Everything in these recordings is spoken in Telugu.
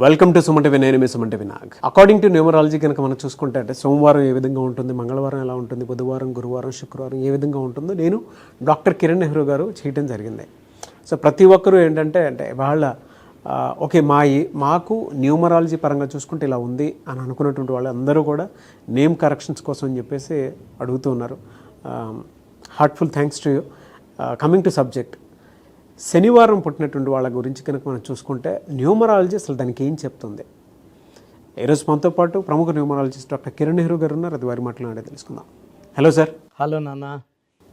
Welcome to Suman TV. నేను మీ Suman TV Nag. According to numerology కనుక మనం చూసుకుంటే అంటే సోమవారం ఏ విధంగా ఉంటుంది, మంగళవారం ఎలా ఉంటుంది, బుధవారం, గురువారం, శుక్రవారం ఏ విధంగా ఉంటుందో నేను డాక్టర్ కిరణ్ నెహ్రూ గారు చేయడం జరిగింది. సో ప్రతి ఒక్కరూ ఏంటంటే వాళ్ళ ఓకే మాకు న్యూమరాలజీ పరంగా చూసుకుంటే ఇలా ఉంది అని అనుకున్నటువంటి వాళ్ళందరూ కూడా నేమ్ కరెక్షన్స్ కోసం అని చెప్పేసి అడుగుతూ ఉన్నారు. Heartful thanks to you. Coming to subject, శనివారం పుట్టినటువంటి వాళ్ళ గురించి కనుక మనం చూసుకుంటే న్యూమరాలజీ అసలు దానికి ఏం చెప్తుంది? ఈరోజు మనతో పాటు ప్రముఖ న్యూమరాలజిస్ట్ డాక్టర్ కిరణ్ నెహ్రూ గారు ఉన్నారు. అది వారి మాట్లాడే తెలుసుకుందాం. Hello sir. హలో నాన్న.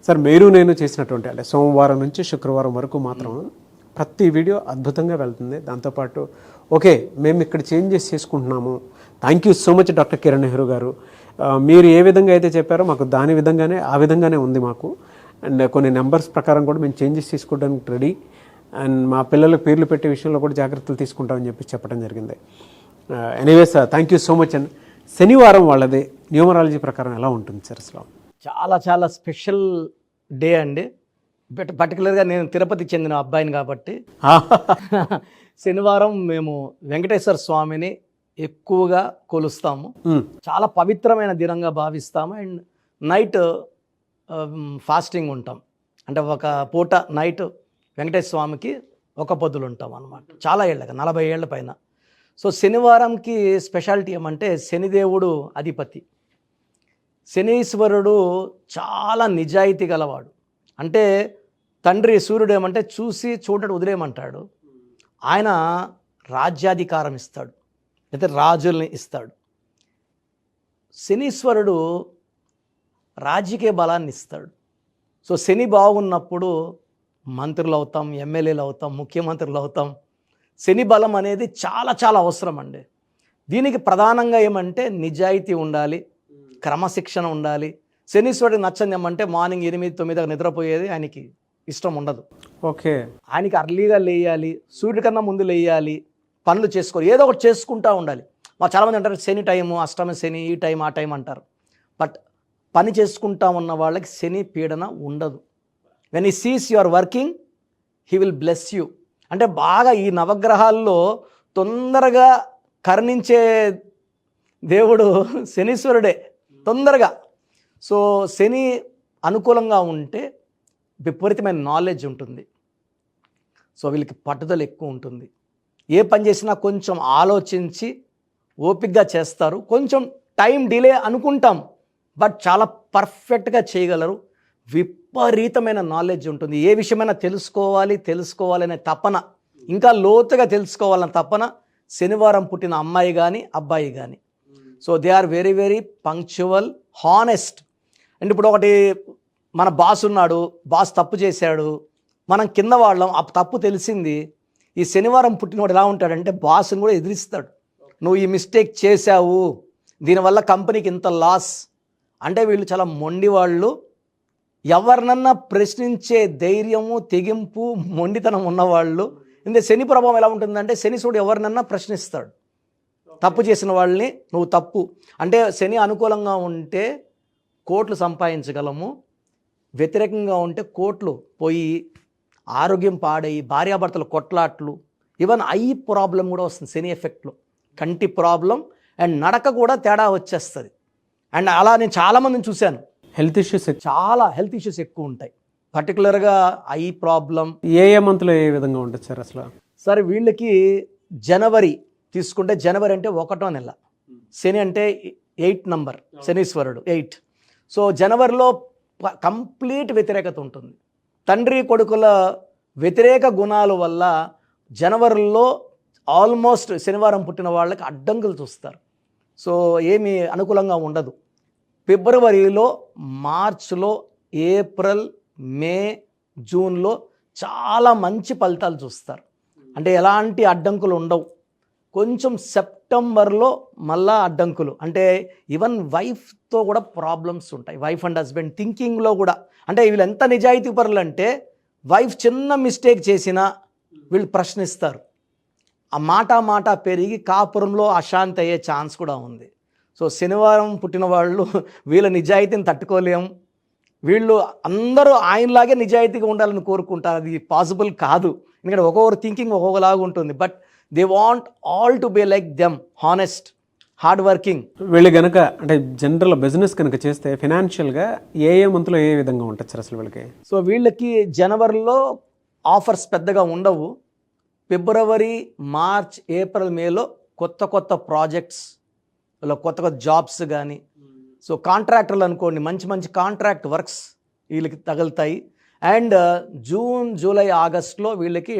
సార్, మీరు నేను చేసినటువంటి అంటే సోమవారం నుంచి శుక్రవారం వరకు మాత్రం ప్రతి వీడియో అద్భుతంగా వెళ్తుంది. దాంతోపాటు ఓకే మేము ఇక్కడ చేంజెస్ చేసుకుంటున్నాము. Thank you so much doctor Kiran Nehru గారు. మీరు ఏ విధంగా అయితే చెప్పారో మాకు దాని విధంగానే ఆ విధంగానే ఉంది మాకు. అండ్ కొన్ని నెంబర్స్ ప్రకారం కూడా మేము చేంజెస్ తీసుకోవడానికి రెడీ. అండ్ మా పిల్లలకు పేర్లు పెట్టే విషయంలో కూడా జాగ్రత్తలు తీసుకుంటామని చెప్పి చెప్పడం జరిగింది. Anyways thank you so much. And శనివారం వాళ్ళది న్యూమరాలజీ ప్రకారం ఎలా ఉంటుంది సార్? అసలు చాలా చాలా స్పెషల్ డే అండి. పర్టికులర్గా నేను తిరుపతి చెందిన అబ్బాయిని కాబట్టి శనివారం మేము వెంకటేశ్వర స్వామిని ఎక్కువగా కొలుస్తాము. చాలా పవిత్రమైన దినంగా భావిస్తాము. అండ్ నైట్ ఫాస్టింగ్ ఉంటాం. అంటే ఒక పూట నైట్ వెంకటేశ్వర స్వామికి ఒక పొద్దులు ఉంటాం అన్నమాట. చాలా ఏళ్ళగా 40 ఏళ్ల పైన. సో శనివారంకి స్పెషాలిటీ ఏమంటే శనిదేవుడు అధిపతి. శనీశ్వరుడు చాలా నిజాయితీ గలవాడు. అంటే తండ్రి సూర్యుడు ఏమంటే చూసి చూడటం వదిలేయమంటాడు. ఆయన రాజ్యాధికారం ఇస్తాడు, అయితే రాజుల్ని ఇస్తాడు. శనీశ్వరుడు రాజకీయ బలాన్ని ఇస్తాడు. సో శని బాగున్నప్పుడు మంత్రులు అవుతాం, ఎమ్మెల్యేలు అవుతాం, ముఖ్యమంత్రులు అవుతాం. శని బలం అనేది చాలా చాలా అవసరం అండి. దీనికి ప్రధానంగా ఏమంటే నిజాయితీ ఉండాలి, క్రమశిక్షణ ఉండాలి. శనీశ్వరుడికి నచ్చని ఏమంటే మార్నింగ్ 8-9 నిద్రపోయేది ఆయనకి ఇష్టం ఉండదు. ఓకే, ఆయనకి అర్లీగా లేయాలి, సూర్యుడి కన్నా ముందు లేయాలి, పనులు చేసుకోవాలి, ఏదో ఒకటి చేసుకుంటూ ఉండాలి. మా చాలామంది అంటారు శని టైము, అష్టమ శని, ఈ టైం ఆ టైం అంటారు. బట్ పని చేసుకుంటా ఉన్న వాళ్ళకి శని పీడన ఉండదు. When he sees you are working he will bless you. అంటే బాగా ఈ నవగ్రహాల్లో తొందరగా కరుణించే దేవుడు శనీశ్వరుడే తొందరగా. సో శని అనుకూలంగా ఉంటే విపరీతమైన నాలెడ్జ్ ఉంటుంది. సో వీళ్ళకి పట్టుదల ఎక్కువ ఉంటుంది. ఏ పని చేసినా కొంచెం ఆలోచించి ఓపికగా చేస్తారు. కొంచెం టైం డిలే అనుకుంటాం, బట్ చాలా పర్ఫెక్ట్గా చేయగలరు. విపరీతమైన నాలెడ్జ్ ఉంటుంది. ఏ విషయమైనా తెలుసుకోవాలనే తపన, ఇంకా లోతుగా తెలుసుకోవాలనే తపన శనివారం పుట్టిన అమ్మాయి కానీ అబ్బాయి కానీ. So they are very very punctual, honest. And ఇప్పుడు ఒకటి, మన బాస్ ఉన్నాడు, బాస్ తప్పు చేశాడు, మనం కింద వాళ్ళం, ఆ తప్పు తెలిసింది. ఈ శనివారం పుట్టినవాడు ఎలా ఉంటాడంటే బాస్ని కూడా ఎదిరిస్తాడు. నువ్వు ఈ మిస్టేక్ చేశావు, దీనివల్ల కంపెనీకి ఇంత లాస్. అంటే వీళ్ళు చాలా మొండి వాళ్ళు. ఎవరినన్నా ప్రశ్నించే ధైర్యము, తెగింపు, మొండితనం ఉన్నవాళ్ళు. ఇందులో శని ప్రభావం ఎలా ఉంటుందంటే శనీశ్వరుడు ఎవరినన్నా ప్రశ్నిస్తాడు. తప్పు చేసిన వాళ్ళని నువ్వు తప్పు అంటే, శని అనుకూలంగా ఉంటే కోట్లు సంపాదించగలము, వ్యతిరేకంగా ఉంటే కోట్లు పోయి ఆరోగ్యం పాడయి భార్యాభర్తలు కొట్లాట్లు, ఈవెన్ ఐ ప్రాబ్లం కూడా వస్తుంది శని ఎఫెక్ట్లో. కంటి ప్రాబ్లం అండ్ నడక కూడా తేడా వచ్చేస్తుంది. అండ్ అలా నేను చాలామందిని చూశాను. హెల్త్ ఇష్యూస్ చాలా హెల్త్ ఇష్యూస్ ఎక్కువ ఉంటాయి. పర్టికులర్గా ఐ ప్రాబ్లం. ఏ మంత్లో ఏ విధంగా ఉంటుంది సార్? అసలు సరే, వీళ్ళకి జనవరి తీసుకుంటే, జనవరి అంటే 1వ నెల, శని అంటే 8 నంబర్, శనీశ్వరుడు 8. సో జనవరిలో కంప్లీట్ వ్యతిరేకత ఉంటుంది. తండ్రి కొడుకుల వ్యతిరేక గుణాల వల్ల జనవరిలో ఆల్మోస్ట్ శనివారం పుట్టిన వాళ్ళకి అడ్డంకులు చూస్తారు. సో ఏమీ అనుకూలంగా ఉండదు. ఫిబ్రవరిలో, మార్చ్లో, ఏప్రిల్, మే, జూన్లో చాలా మంచి ఫలితాలు చూస్తారు. అంటే ఎలాంటి అడ్డంకులు ఉండవు. కొంచెం సెప్టెంబర్లో మళ్ళా అడ్డంకులు. అంటే ఈవెన్ వైఫ్తో కూడా ప్రాబ్లమ్స్ ఉంటాయి. వైఫ్ అండ్ హస్బెండ్ థింకింగ్లో కూడా. అంటే వీళ్ళు ఎంత నిజాయితీ పరులు అంటే వైఫ్ చిన్న మిస్టేక్ చేసినా వీళ్ళు ప్రశ్నిస్తారు. ఆ మాట పెరిగి కాపురంలో అశాంతి అయ్యే ఛాన్స్ కూడా ఉంది. సో శనివారం పుట్టిన వాళ్ళు వీళ్ళ నిజాయితీని తట్టుకోలేం. వీళ్ళు అందరూ ఆయనలాగే నిజాయితీగా ఉండాలని కోరుకుంటారు. అది పాసిబుల్ కాదు. ఎందుకంటే ఒక్కొక్కరు థింకింగ్ ఒక్కొక్కలాగా ఉంటుంది. But they want all to be like them, honest, hard working. వీళ్ళు కనుక అంటే జనరల్ బిజినెస్ కనుక చేస్తే ఫినాన్షియల్గా ఏ మంత్లో ఏ విధంగా ఉంటుంది సార్ అసలు వీళ్ళకి? సో వీళ్ళకి జనవరిలో ఆఫర్స్ పెద్దగా ఉండవు. ఫిబ్రవరి, మార్చ్, ఏప్రిల్, మేలో కొత్త కొత్త ప్రాజెక్ట్స్, కొత్త కొత్త జాబ్స్ కానీ, సో కాంట్రాక్టర్లు అనుకోండి, మంచి మంచి కాంట్రాక్ట్ వర్క్స్ వీళ్ళకి తగులుతాయి. అండ్ జూన్, జూలై, ఆగస్ట్లో వీళ్ళకి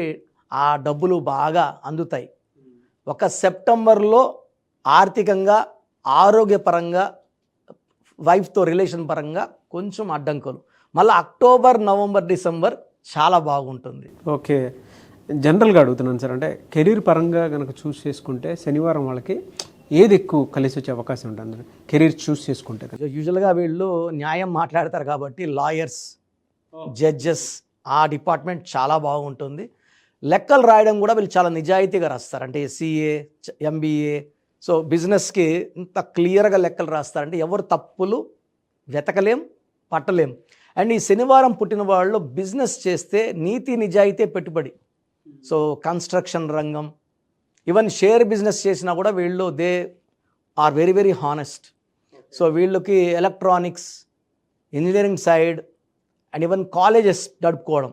ఆ డబ్బులు బాగా అందుతాయి. ఒక సెప్టెంబర్లో ఆర్థికంగా, ఆరోగ్యపరంగా, వైఫ్తో రిలేషన్ పరంగా కొంచెం అడ్డంకులు. మళ్ళీ అక్టోబర్, నవంబర్, డిసెంబర్ చాలా బాగుంటుంది. ఓకే, జనరల్గా అడుగుతున్నాను సార్, అంటే కెరీర్ పరంగా కనుక చూస్ చేసుకుంటే శనివారం వాళ్ళకి ఏది ఎక్కువ కలిసి వచ్చే అవకాశం ఉంటుంది కెరీర్ చూస్ చేసుకుంటే? యూజువల్గా వీళ్ళు న్యాయం మాట్లాడతారు కాబట్టి లాయర్స్, జడ్జెస్, ఆ డిపార్ట్మెంట్ చాలా బాగుంటుంది. లెక్కలు రాయడం కూడా వీళ్ళు చాలా నిజాయితీగా రాస్తారు. అంటే CA, MBA, సో బిజినెస్కి ఇంత క్లియర్గా లెక్కలు రాస్తారంటే ఎవరు తప్పులు వెతకలేం, పట్టలేం. అండ్ ఈ శనివారం పుట్టిన వాళ్ళు బిజినెస్ చేస్తే నీతి నిజాయితీ పెట్టుబడి. సో కన్స్ట్రక్షన్ రంగం, ఈవెన్ షేర్ బిజినెస్ చేసినా కూడా వీళ్ళు they are very very honest. So వీళ్ళకి electronics, engineering side and even colleges నడుపుకోవడం,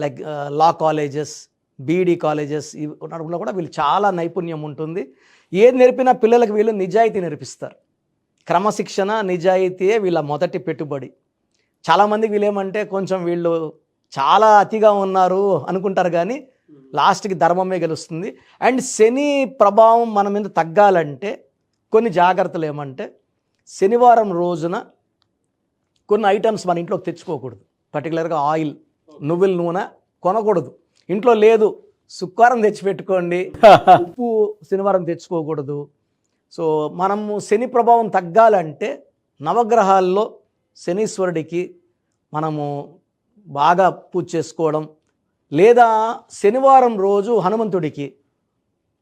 like law colleges, BEd colleges నడుపులో కూడా వీళ్ళు చాలా నైపుణ్యం ఉంటుంది. ఏది నేర్పినా పిల్లలకు వీళ్ళు నిజాయితీ నేర్పిస్తారు. క్రమశిక్షణ, నిజాయితీయే వీళ్ళ మొదటి పెట్టుబడి. చాలామందికి వీళ్ళేమంటే కొంచెం వీళ్ళు చాలా అతిగా ఉన్నారు అనుకుంటారు, కానీ లాస్ట్కి ధర్మమే గెలుస్తుంది. అండ్ శని ప్రభావం మన మీద తగ్గాలంటే కొన్ని జాగ్రత్తలు ఏమంటే, శనివారం రోజున కొన్ని ఐటమ్స్ మన ఇంట్లోకి తెచ్చుకోకూడదు. పర్టికులర్గా ఆయిల్, నువ్వుల నూనె కొనకూడదు. ఇంట్లో లేదు, శుక్రవారం తెచ్చిపెట్టుకోండి. ఉప్పు శనివారం తెచ్చుకోకూడదు. సో మనము శని ప్రభావం తగ్గాలంటే నవగ్రహాల్లో శనీశ్వరుడికి మనము బాగా పూజ చేసుకోవడం, లేదా శనివారం రోజు హనుమంతుడికి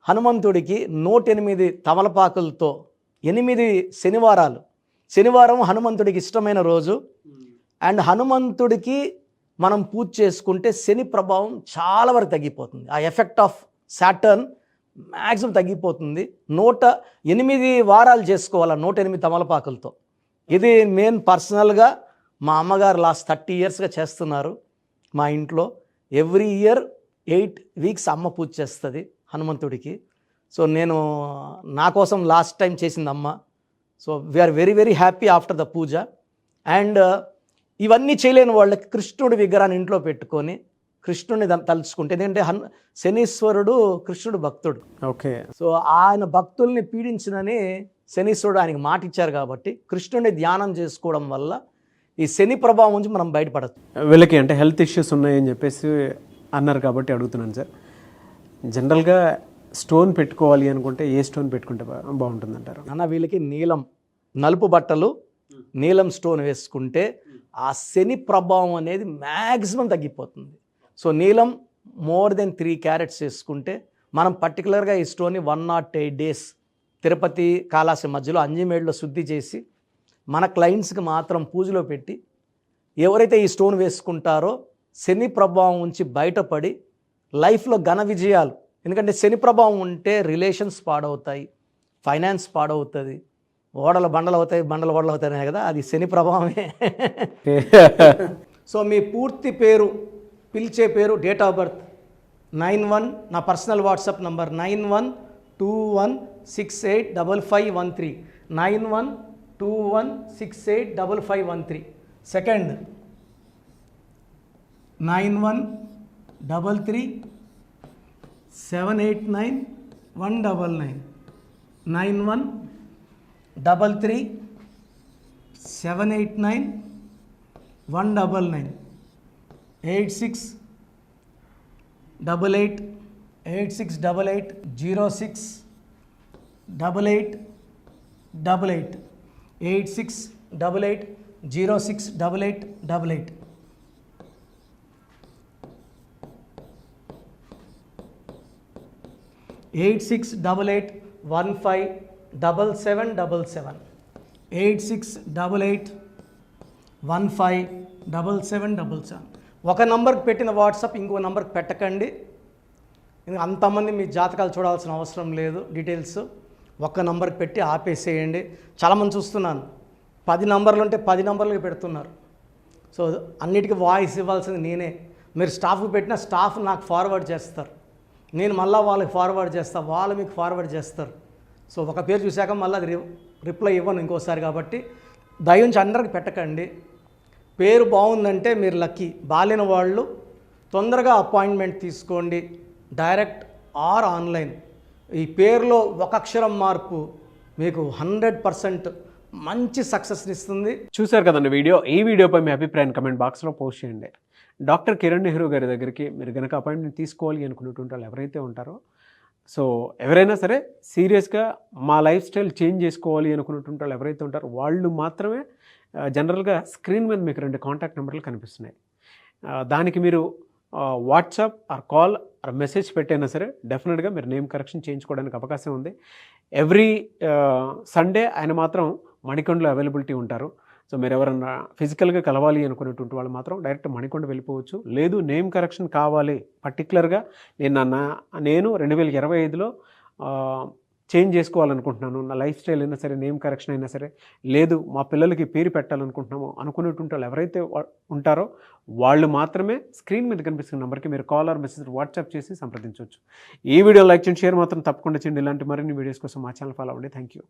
108 తమలపాకులతో 8 శనివారం హనుమంతుడికి ఇష్టమైన రోజు. అండ్ హనుమంతుడికి మనం పూజ చేసుకుంటే శని ప్రభావం చాలా వరకు తగ్గిపోతుంది. ఆ ఎఫెక్ట్ ఆఫ్ సాటర్న్ మ్యాక్సిమం తగ్గిపోతుంది. 108 వారాలు చేసుకోవాలి 108 తమలపాకులతో. ఇది మెయిన్ పర్సనల్గా మా అమ్మగారు లాస్ట్ 30 ఇయర్స్గా చేస్తున్నారు మా ఇంట్లో. ఎవ్రీ ఇయర్ 8 వీక్స్ అమ్మ పూజ చేస్తుంది హనుమంతుడికి. సో నేను నా కోసం లాస్ట్ టైం చేసింది అమ్మ. So we are very very happy after the puja. And ఇవన్నీ చేయలేని వాళ్ళకి కృష్ణుడి విగ్రహాన్ని ఇంట్లో పెట్టుకొని కృష్ణుడిని తలుచుకుంటే, ఎందుకంటే శనీశ్వరుడు కృష్ణుడు భక్తుడు. ఓకే, సో ఆయన భక్తుల్ని పీడించినని శనీశ్వరుడు ఆయనకి మాట ఇచ్చారు కాబట్టి కృష్ణుడిని ధ్యానం చేసుకోవడం వల్ల ఈ శని ప్రభావం నుంచి మనం బయటపడచ్చు. వీళ్ళకి అంటే హెల్త్ ఇష్యూస్ ఉన్నాయని చెప్పేసి అన్నారు కాబట్టి అడుగుతున్నాను సార్. జనరల్గా స్టోన్ పెట్టుకోవాలి అనుకుంటే ఏ స్టోన్ పెట్టుకుంటే బాగుంటుంది అంటారు? అన్న వీళ్ళకి నీలం, నలుపు బట్టలు, నీలం స్టోన్ వేసుకుంటే ఆ శని ప్రభావం అనేది మ్యాక్సిమం తగ్గిపోతుంది. సో నీలం మోర్ దెన్ 3 క్యారెట్స్ వేసుకుంటే మనం పర్టికులర్గా ఈ స్టోన్ని 108 days తిరుపతి కాళాసి మధ్యలో అంజిమేడ్లో శుద్ధి చేసి మన క్లయింట్స్కి మాత్రం పూజలో పెట్టి ఎవరైతే ఈ స్టోన్ వేసుకుంటారో శని ప్రభావం నుంచి బయటపడి లైఫ్లో ఘన విజయాలు. ఎందుకంటే శని ప్రభావం ఉంటే రిలేషన్స్ పాడవుతాయి, ఫైనాన్స్ పాడవుతుంది, ఓడలు బండలు అవుతాయి, బండలు ఓడలు అవుతాయి కదా, అది శని ప్రభావమే. సో మీ పూర్తి పేరు, పిలిచే పేరు, డేట్ ఆఫ్ బర్త్ 91, నా personal WhatsApp number 9121685513, 9121685513. Second 9133789199, 9133789199, 8688068888, 8688068888. Eight 8688157777, 8688157777. ఒక నంబర్కి పెట్టిన వాట్సాప్ ఇంకో నంబర్కి పెట్టకండి. ఇంకా అంతమంది మీ జాతకాలు చూడాల్సిన అవసరం లేదు. డీటెయిల్స్ ఒక్క నంబర్కి పెట్టి ఆపేసేయండి. చాలామంది చూస్తున్నాను 10 నంబర్లు ఉంటే 10 నంబర్లకి పెడుతున్నారు. సో అన్నిటికీ వాయిస్ ఇవ్వాల్సింది నేనే. మీరు స్టాఫ్కి పెట్టిన స్టాఫ్ నాకు ఫార్వర్డ్ చేస్తారు, నేను మళ్ళీ వాళ్ళకి ఫార్వర్డ్ చేస్తాను, వాళ్ళు మీకు ఫార్వర్డ్ చేస్తారు. సో ఒక పేరు చూశాక మళ్ళీ అది రిప్లై ఇవ్వను ఇంకోసారి. కాబట్టి దయించి అందరికి పెట్టకండి. పేరు బాగుందంటే మీరు లక్కీ. బాలేని వాళ్ళు తొందరగా అపాయింట్మెంట్ తీసుకోండి, డైరెక్ట్ ఆర్ ఆన్లైన్. ఈ పేరులో ఒక అక్షరం మార్పు మీకు 100% మంచి సక్సెస్ని ఇస్తుంది. చూశారు కదండి వీడియో. ఈ వీడియోపై మీ అభిప్రాయాన్ని కమెంట్ బాక్స్లో పోస్ట్ చేయండి. డాక్టర్ కిరణ్ నెహ్రూ గారి దగ్గరికి మీరు కనుక అపాయింట్మెంట్ తీసుకోవాలి అనుకున్నటువంటి వాళ్ళు ఎవరైతే ఉంటారో, సో ఎవరైనా సరే సీరియస్గా మా లైఫ్ స్టైల్ చేంజ్ చేసుకోవాలి అనుకున్నటువంటి వాళ్ళు ఎవరైతే ఉంటారో వాళ్ళు మాత్రమే జనరల్గా స్క్రీన్ మీద మీకు 2 కాంటాక్ట్ నెంబర్లు కనిపిస్తున్నాయి. దానికి మీరు WhatsApp or call or message పెట్టైనా సరే డెఫినెట్గా మీరు నేమ్ కరెక్షన్ చేయించుకోవడానికి అవకాశం ఉంది. ఎవ్రీ సండే ఆయన మాత్రం మణికొండలో అవైలబిలిటీ ఉంటారు. సో మీరు ఎవరన్నా ఫిజికల్గా కలవాలి అనుకునేటువంటి వాళ్ళు మాత్రం డైరెక్ట్ మణికొండ వెళ్ళిపోవచ్చు. లేదు నేమ్ కరెక్షన్ కావాలి పర్టికులర్గా నేను 2025లో చేంజ్ చేసుకోవాలనుకుంటున్నాను, నా లైఫ్ స్టైల్ అయినా సరే నేమ్ కరెక్షన్ అయినా సరే, లేదు మా పిల్లలకి పేరు పెట్టాలనుకుంటున్నాము అనుకునేటువంటి వాళ్ళు ఎవరైతే ఉంటారో వాళ్ళు మాత్రమే స్క్రీన్ మీద కనిపిస్తున్న నెంబర్కి మీరు కాల్ ఆర్ మెసేజ్ వాట్సాప్ చేసి సంప్రదించవచ్చు. ఈ వీడియో లైక్ చేయండి, షేర్ మాత్రం తప్పకుండా చేయండి. ఇలాంటి మరిన్ని వీడియోస్ కోసం మా ఛానల్ ఫాలో అవ్వండి. Thank you.